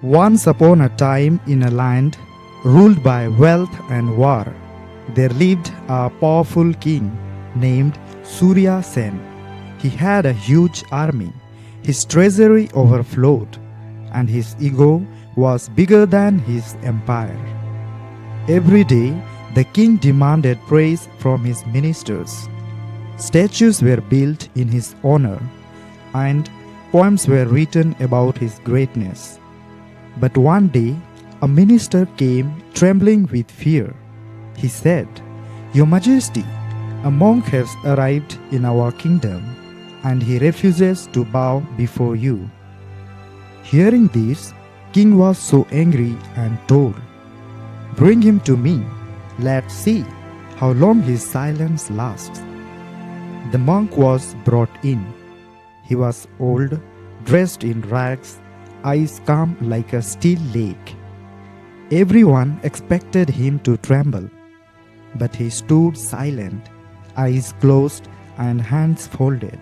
Once upon a time, in a land ruled by wealth and war, there lived a powerful king named Surya Sen. He had a huge army, his treasury overflowed, and his ego was bigger than his empire. Every day, the king demanded praise from his ministers. Statues were built in his honor, and poems were written about his greatness. But one day, a minister came trembling with fear. He said, "Your Majesty, a monk has arrived in our kingdom, and he refuses to bow before you." Hearing this, king was so angry and told, "Bring him to me. Let's see how long his silence lasts." The monk was brought in. He was old, dressed in rags, eyes calm like a still lake. Everyone expected him to tremble, but he stood silent, eyes closed and hands folded.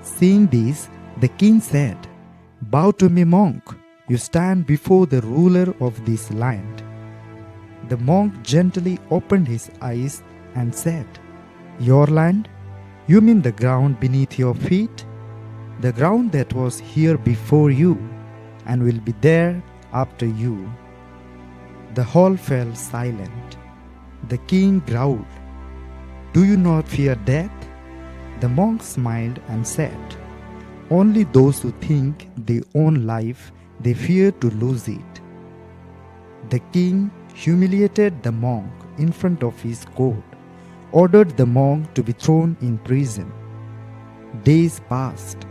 Seeing this, the king said, "Bow to me, monk. You stand before the ruler of this land." The monk gently opened his eyes and said, "Your land? You mean the ground beneath your feet? The ground that was here before you and will be there after you." The hall fell silent. The king growled, "Do you not fear death?" The monk smiled and said, "Only those who think they own life, they fear to lose it." The king humiliated the monk in front of his court, ordered the monk to be thrown in prison. Days passed,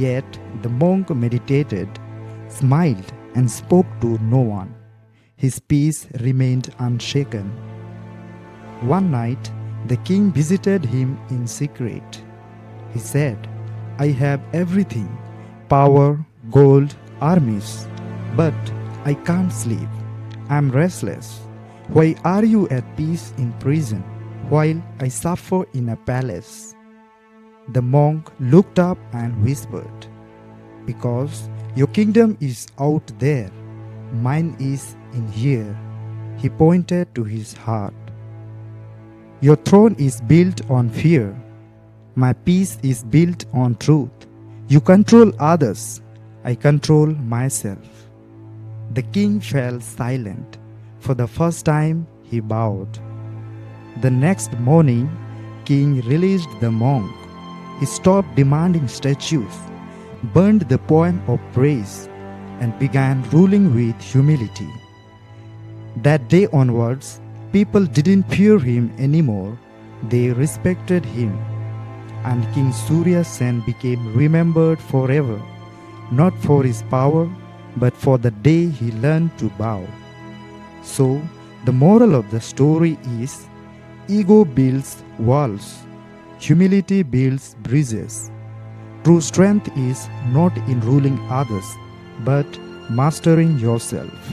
yet the monk meditated, smiled, and spoke to no one. His peace remained unshaken. One night, the king visited him in secret. He said, "I have everything, power, gold, armies, but I can't sleep. I'm restless. Why are you at peace in prison, while I suffer in a palace?" The monk looked up and whispered, "Because your kingdom is out there, mine is in here." He pointed to his heart. "Your throne is built on fear. My peace is built on truth. You control others. I control myself." The king fell silent. For the first time, he bowed. The next morning, king released the monk. He stopped demanding statues, burned the poem of praise, and began ruling with humility. That day onwards, people didn't fear him anymore. They respected him. And King Surya Sen became remembered forever, not for his power, but for the day he learned to bow. So, the moral of the story is, ego builds walls, humility builds bridges. True strength is not in ruling others, but mastering yourself.